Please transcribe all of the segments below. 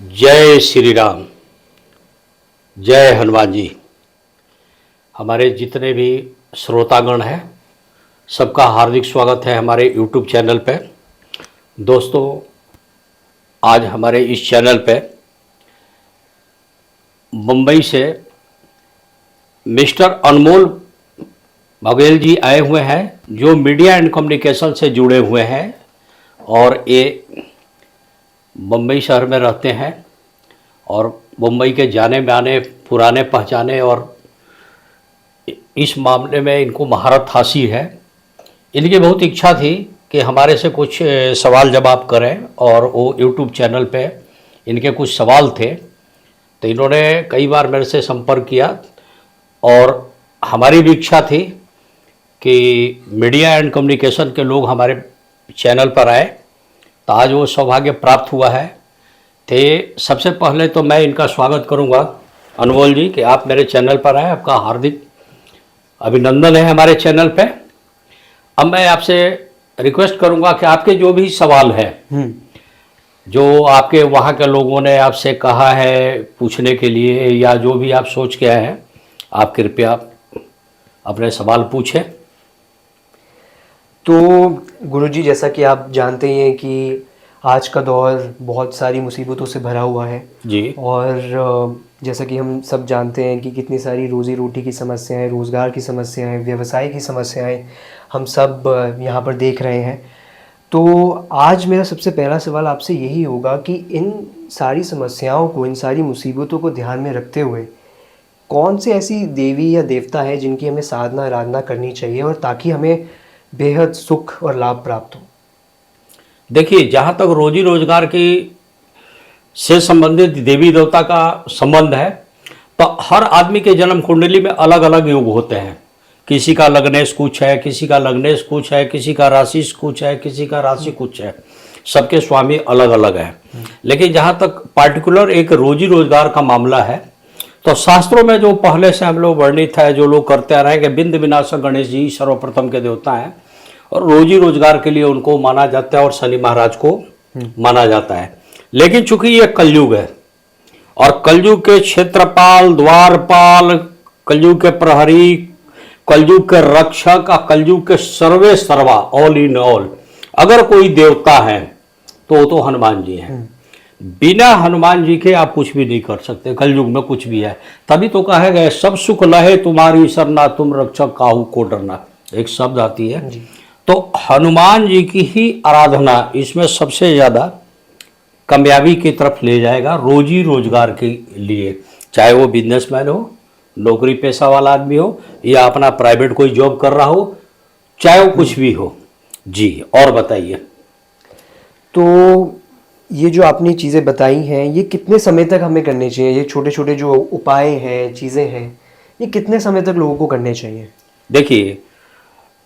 जय श्री राम। जय हनुमान जी। हमारे जितने भी श्रोतागण हैं सबका हार्दिक स्वागत है हमारे यूट्यूब चैनल पे। दोस्तों, आज हमारे इस चैनल पे मुंबई से मिस्टर अनमोल बघेल जी आए हुए हैं जो मीडिया एंड कम्युनिकेशन से जुड़े हुए हैं और ये मुंबई शहर में रहते हैं और मुंबई के जाने माने पुराने पहचाने और इस मामले में इनको महारत हासिल है। इनकी बहुत इच्छा थी कि हमारे से कुछ सवाल जवाब करें और वो यूट्यूब चैनल पे इनके कुछ सवाल थे, तो इन्होंने कई बार मेरे से संपर्क किया और हमारी भी इच्छा थी कि मीडिया एंड कम्युनिकेशन के लोग हमारे चैनल पर आए, तो आज वो सौभाग्य प्राप्त हुआ है। तो सबसे पहले तो मैं इनका स्वागत करूंगा अनमोल जी कि आप मेरे चैनल पर आए। आपका हार्दिक अभिनंदन है हमारे चैनल पे। अब मैं आपसे रिक्वेस्ट करूंगा कि आपके जो भी सवाल है जो आपके वहाँ के लोगों ने आपसे कहा है पूछने के लिए या जो भी आप सोच के आए हैं, आप कृपया अपने सवाल पूछें। तो गुरुजी, जैसा कि आप जानते ही हैं कि आज का दौर बहुत सारी मुसीबतों से भरा हुआ है जी। और जैसा कि हम सब जानते हैं कि कितनी सारी रोज़ी रोटी की समस्याएं, रोज़गार की समस्याएं, व्यवसाय की समस्याएं हम सब यहाँ पर देख रहे हैं। तो आज मेरा सबसे पहला सवाल आपसे यही होगा कि इन सारी समस्याओं को, इन सारी मुसीबतों को ध्यान में रखते हुए कौन सी ऐसी देवी या देवता है जिनकी हमें साधना आराधना करनी चाहिए और ताकि हमें बेहद सुख और लाभ प्राप्त हो। देखिए, जहाँ तक रोजी रोजगार की से संबंधित देवी देवता का संबंध है तो हर आदमी के जन्म कुंडली में अलग अलग योग होते हैं। किसी का लग्नेश कुछ है, किसी का लग्नेश कुछ है, किसी का राशि कुछ है, किसी का राशि कुछ है। सबके स्वामी अलग अलग है। लेकिन जहाँ तक पार्टिकुलर एक रोजी रोजगार का मामला है तो शास्त्रों में जो पहले से हम लोग वर्णित है, जो लोग करते आ रहे हैं कि बिंद विनाशक गणेश जी सर्वप्रथम के देवता हैं और रोजी रोजगार के लिए उनको माना जाता है और शनि महाराज को माना जाता है। लेकिन चूंकि ये कलयुग है और कलयुग के क्षेत्रपाल, द्वारपाल, कलयुग के प्रहरी, कलयुग के रक्षक और कलयुग के सर्वे सर्वा, ऑल इन ऑल अगर कोई देवता है तो वो तो हनुमान जी हैं। बिना हनुमान जी के आप कुछ भी नहीं कर सकते। कलयुग में कुछ भी है, तभी तो कहा गया सब सुख लहे तुम्हारी सरना, तुम रक्षक काहू को डरना, एक शब्द आती है। तो हनुमान जी की ही आराधना इसमें सबसे ज़्यादा कामयाबी की तरफ ले जाएगा रोजी रोजगार के लिए, चाहे वो बिजनेसमैन हो, नौकरी पेशा वाला आदमी हो या अपना प्राइवेट कोई जॉब कर रहा हो, चाहे वो कुछ भी हो। जी, और बताइए। तो ये जो आपने चीज़ें बताई हैं, ये कितने समय तक हमें करने चाहिए? ये छोटे छोटे जो उपाय हैं, चीज़ें हैं, ये कितने समय तक लोगों को करने चाहिए? देखिए,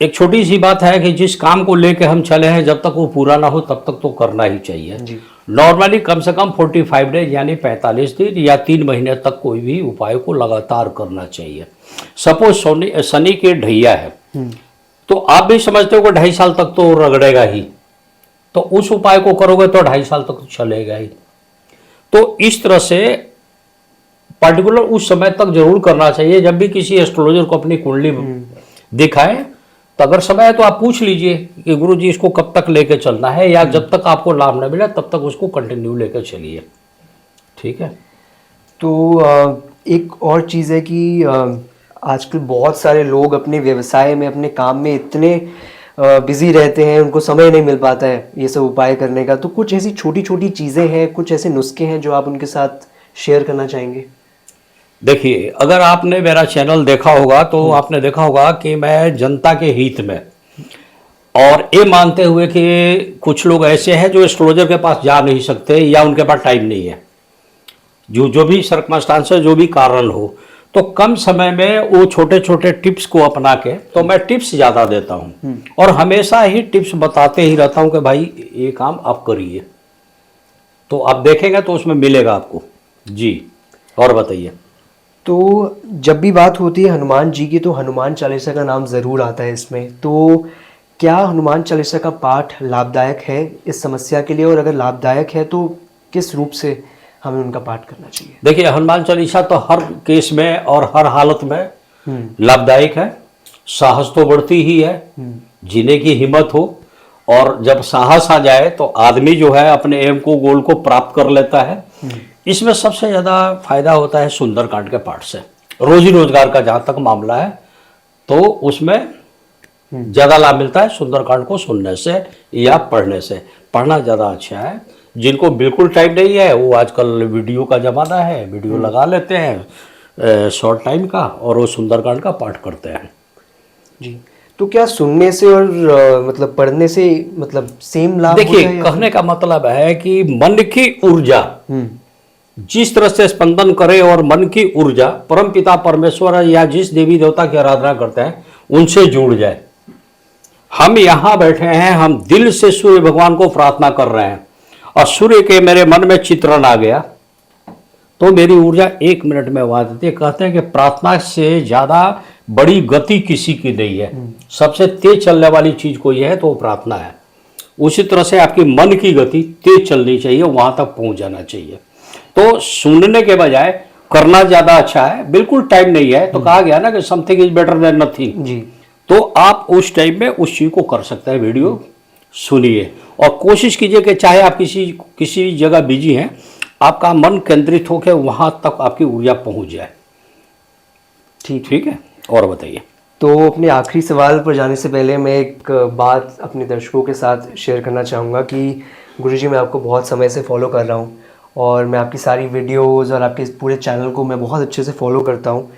एक छोटी सी बात है कि जिस काम को लेके हम चले हैं जब तक वो पूरा ना हो तब तक तो करना ही चाहिए। नॉर्मली कम से कम 45 डेज यानी 45 दिन या 3 महीने तक कोई भी उपाय को लगातार करना चाहिए। सपोज शनि के ढैया है तो आप भी समझते हो कि 2.5 साल तक तो रगड़ेगा ही, तो उस उपाय को करोगे तो 2.5 साल तक तो चलेगा ही। तो इस तरह से पर्टिकुलर उस समय तक जरूर करना चाहिए। जब भी किसी एस्ट्रोलॉजर को अपनी कुंडली दिखाए तो अगर समय है तो आप पूछ लीजिए कि गुरु जी इसको कब तक लेके चलना है, या जब तक आपको लाभ न मिले तब तक उसको कंटिन्यू लेकर चलिए। ठीक है। तो एक और चीज़ है कि आजकल बहुत सारे लोग अपने व्यवसाय में, अपने काम में इतने बिजी रहते हैं, उनको समय नहीं मिल पाता है ये सब उपाय करने का। तो कुछ ऐसी छोटी छोटी चीज़ें हैं, कुछ ऐसे नुस्खे हैं जो आप उनके साथ शेयर करना चाहेंगे? देखिए, अगर आपने मेरा चैनल देखा होगा तो आपने देखा होगा कि मैं जनता के हित में और ये मानते हुए कि कुछ लोग ऐसे हैं जो एस्ट्रोलॉजर के पास जा नहीं सकते या उनके पास टाइम नहीं है, जो भी सर्कमस्टांस है, जो भी कारण हो, तो कम समय में वो छोटे छोटे टिप्स को अपना के, तो मैं टिप्स ज़्यादा देता हूँ और हमेशा ही टिप्स बताते ही रहता हूँ कि भाई ये काम आप करिए, तो आप देखेंगे तो उसमें मिलेगा आपको। जी, और बताइए। तो जब भी बात होती है हनुमान जी की तो हनुमान चालीसा का नाम ज़रूर आता है इसमें। तो क्या हनुमान चालीसा का पाठ लाभदायक है इस समस्या के लिए, और अगर लाभदायक है तो किस रूप से हमें उनका पाठ करना चाहिए? देखिए, हनुमान चालीसा तो हर केस में और हर हालत में लाभदायक है। साहस तो बढ़ती ही है, जीने की हिम्मत हो, और जब साहस आ जाए तो आदमी जो है अपने एम को, गोल को प्राप्त कर लेता है। इसमें सबसे ज़्यादा फायदा होता है सुंदरकांड के पाठ से। रोजी रोजगार का जहाँ तक मामला है तो उसमें ज़्यादा लाभ मिलता है सुंदरकांड को सुनने से या पढ़ने से। पढ़ना ज़्यादा अच्छा है। जिनको बिल्कुल टाइम नहीं है वो आजकल वीडियो का ज़माना है, वीडियो लगा लेते हैं शॉर्ट टाइम का और वो सुंदरकांड का पाठ करते हैं। जी, तो क्या सुनने से और मतलब पढ़ने से मतलब सेम लाभ होता देखिए, है या कहने का मतलब है कि मन की ऊर्जा जिस तरह से स्पंदन करे और मन की ऊर्जा परम पिता परमेश्वर या जिस देवी देवता की आराधना करते हैं उनसे जुड़ जाए। हम यहाँ बैठे हैं, हम दिल से सूर्य भगवान को प्रार्थना कर रहे हैं और सूर्य के मेरे मन में चित्रण आ गया तो मेरी ऊर्जा 1 मिनट में वहां देती है। कहते हैं कि प्रार्थना से ज्यादा बड़ी गति किसी की नहीं है। सबसे तेज चलने वाली चीज कोई है तो वो प्रार्थना है। उसी तरह से आपकी मन की गति तेज चलनी चाहिए, वहां तक पहुंच जाना चाहिए। तो सुनने के बजाय करना ज्यादा अच्छा है। बिल्कुल टाइम नहीं है तो कहा गया ना कि something is better than nothing. जी, तो आप उस टाइम में उस चीज को कर सकते हैं। वीडियो सुनिए और कोशिश कीजिए कि चाहे आप किसी जगह बिजी हैं, आपका मन केंद्रित होकर वहां तक आपकी ऊर्जा पहुंच जाए। ठीक है, और बताइए। तो अपने आखिरी सवाल पर जाने से पहले मैं एक बात अपने दर्शकों के साथ शेयर करना चाहूँगा कि गुरुजी, मैं आपको बहुत समय से फॉलो कर रहा हूँ और मैं आपकी सारी वीडियोस और आपके इस पूरे चैनल को मैं बहुत अच्छे से फॉलो करता हूँ।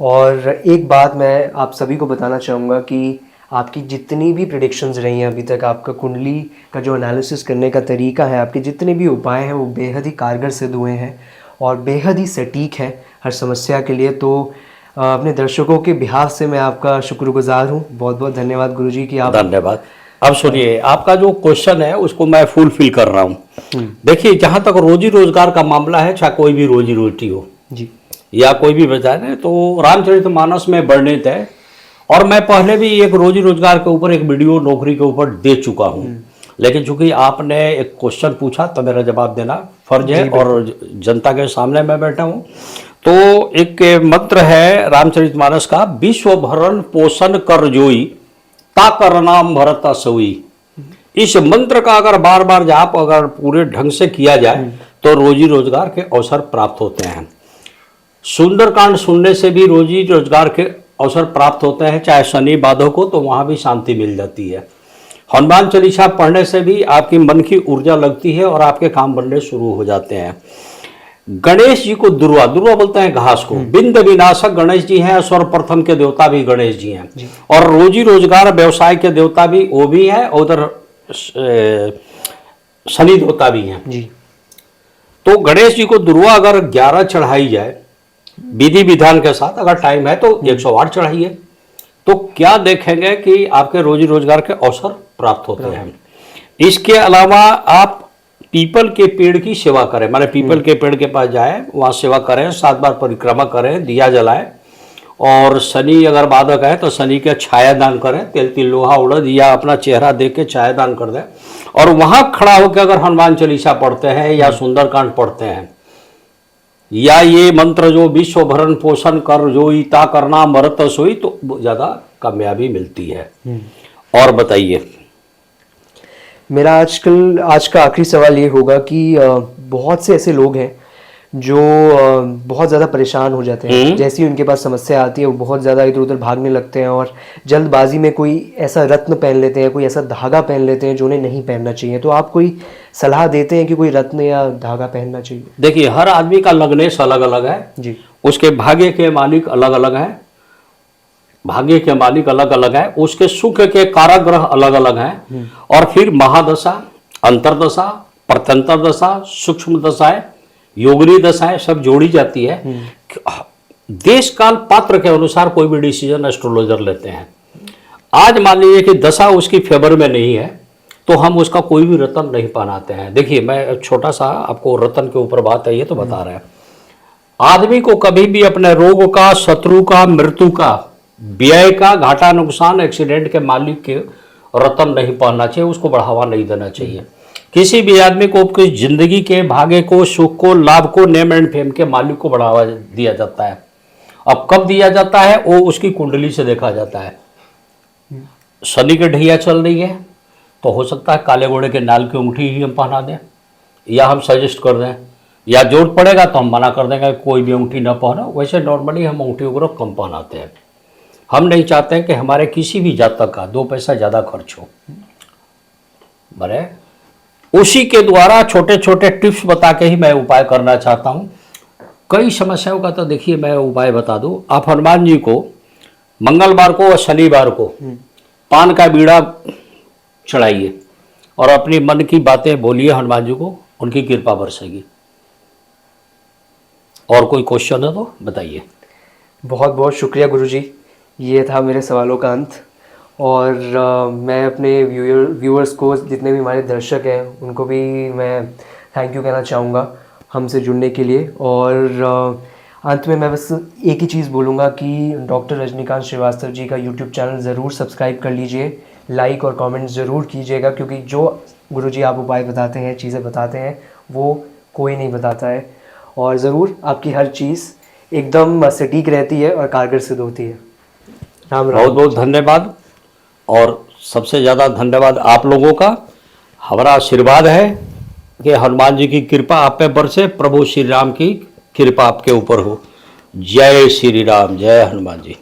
और एक बात मैं आप सभी को बताना चाहूँगा कि आपकी जितनी भी प्रेडिक्शंस रही हैं अभी तक, आपका कुंडली का जो एनालिसिस करने का तरीका है, आपके जितने भी उपाय हैं वो बेहद ही कारगर सिद्ध हुए हैं और बेहद ही सटीक हैं हर समस्या के लिए। तो अपने दर्शकों के बिहाफ से मैं आपका शुक्रगुजार हूँ। बहुत बहुत धन्यवाद गुरुजी कि आप। धन्यवाद। अब सुनिए, आपका जो क्वेश्चन है उसको मैं फुलफिल कर रहा हूँ। देखिए, जहाँ तक रोजी रोजगार का मामला है, चाहे कोई भी रोजी रोटी हो जी, या कोई भी व्यवसाय है, तो रामचरितमानस में वर्णित है। और मैं पहले भी एक रोजी रोजगार के ऊपर एक वीडियो नौकरी के ऊपर दे चुका हूँ, लेकिन चूंकि आपने एक क्वेश्चन पूछा तो मेरा जवाब देना फर्ज है और जनता के सामने मैं बैठा हूँ। तो एक मंत्र है रामचरितमानस का, विश्व भरण पोषण कर जोई ता कर नाम भरत सोई। इस मंत्र का अगर बार बार जाप अगर पूरे ढंग से किया जाए तो रोजी रोजगार के अवसर प्राप्त होते हैं। सुंदरकांड सुनने से भी रोजी रोजगार के अवसर प्राप्त होते हैं। चाहे शनि बाधक हो तो वहां भी शांति मिल जाती है। हनुमान चालीसा पढ़ने से भी आपकी मन की ऊर्जा लगती है और आपके काम बनने शुरू हो जाते हैं। गणेश जी को दुर्वा बोलते हैं घास को। बिंद विनाशक गणेश जी हैं। सर्वप्रथम के देवता भी गणेश जी हैं और रोजी रोजगार व्यवसाय के देवता भी वो भी हैं, उधर शनि देवता भी हैं जी। तो गणेश जी को दुर्वा अगर 11 चढ़ाई जाए विधि विधान के साथ, अगर टाइम है तो 108 चढ़ाइए, तो क्या देखेंगे कि आपके रोजी रोजगार के अवसर प्राप्त होते हैं। इसके अलावा आप पीपल के पेड़ की सेवा करें, माने पीपल के पेड़ के पास जाए, वहां सेवा करें, 7 बार परिक्रमा करें, दिया जलाएं। और शनि अगर बाधक है तो शनि के छाया दान करें, तेल तिल लोहा उड़द या अपना चेहरा देख के छाया दान कर दें। और वहां खड़ा होकर अगर हनुमान चालीसा पढ़ते हैं या सुंदरकांड पढ़ते हैं या ये मंत्र जो विश्व भरण पोषण कर जोई ता करना मरत सोई, तो ज्यादा कामयाबी मिलती है। और बताइए। मेरा आज का आखिरी सवाल ये होगा कि बहुत से ऐसे लोग हैं जो बहुत ज़्यादा परेशान हो जाते हैं। जैसे ही उनके पास समस्या आती है वो बहुत ज़्यादा इधर उधर भागने लगते हैं और जल्दबाजी में कोई ऐसा रत्न पहन लेते हैं, कोई ऐसा धागा पहन लेते हैं जो उन्हें नहीं पहनना चाहिए। तो आप कोई सलाह देते हैं कि कोई रत्न या धागा पहनना चाहिए? देखिए, हर आदमी का लग्नेश अलग अलग है जी, उसके भाग्य के मालिक अलग अलग हैं, भाग्य के मालिक अलग अलग है, उसके सुख के कारक ग्रह अलग अलग हैं। और फिर महादशा, अंतरदशा, प्रत्यंतर दशा, सूक्ष्म दशाएं, योगिनी दशाएं सब जोड़ी जाती है। देश काल पात्र के अनुसार कोई भी डिसीजन एस्ट्रोलॉजर लेते हैं। आज मान लीजिए कि दशा उसकी फेवर में नहीं है तो हम उसका कोई भी रत्न नहीं पहनाते हैं। देखिए, मैं छोटा सा आपको रत्न के ऊपर बात है ये तो बता रहे हैं। आदमी को कभी भी अपने रोग का, शत्रु का, मृत्यु का, व्यय का, घाटा नुकसान, एक्सीडेंट के मालिक के रत्न नहीं पहनना चाहिए, उसको बढ़ावा नहीं देना चाहिए। किसी भी आदमी को अपनी जिंदगी के भाग्य को, सुख को, लाभ को, नेम एंड फेम के मालिक को बढ़ावा दिया जाता है। अब कब दिया जाता है? वो उसकी कुंडली से देखा जाता है। शनि की ढैया चल रही है तो हो सकता है काले घोड़े के नाल की अंगूठी ही हम पहना दें, या हम सजेस्ट कर दें, या जरूरत पड़ेगा तो हम मना कर देंगे कोई भी अंगूठी न पहनो। वैसे नॉर्मली हम अंगूठी वगैरह कम पहनाते हैं। हम नहीं चाहते हैं कि हमारे किसी भी जातक का 2 पैसा ज़्यादा खर्च हो। बड़े उसी के द्वारा छोटे छोटे टिप्स बता के ही मैं उपाय करना चाहता हूँ। कई समस्याओं का तो देखिए मैं उपाय बता दूँ। आप हनुमान जी को मंगलवार को और शनिवार को पान का बीड़ा चढ़ाइए और अपनी मन की बातें बोलिए हनुमान जी को, उनकी कृपा बरसेगी। और कोई क्वेश्चन है तो बताइए। बहुत बहुत शुक्रिया गुरुजी, ये था मेरे सवालों का अंत। और मैं अपने व्यूअर्स को, जितने भी हमारे दर्शक हैं, उनको भी मैं थैंक यू कहना चाहूँगा हमसे जुड़ने के लिए। और अंत में मैं बस एक ही चीज़ बोलूँगा कि डॉक्टर रजनीकांत श्रीवास्तव जी का यूट्यूब चैनल ज़रूर सब्सक्राइब कर लीजिए, लाइक और कमेंट ज़रूर कीजिएगा, क्योंकि जो गुरुजी आप उपाय बताते हैं, चीज़ें बताते हैं, वो कोई नहीं बताता है। और ज़रूर आपकी हर चीज़ एकदम सटीक रहती है और कारगर सिद्ध होती है। राम राम। बहुत बहुत धन्यवाद। और सबसे ज़्यादा धन्यवाद आप लोगों का। हमारा आशीर्वाद है कि हनुमान जी की कृपा आप पे बरसे, प्रभु श्री राम की कृपा आपके ऊपर हो। जय श्री राम, जय हनुमान जी।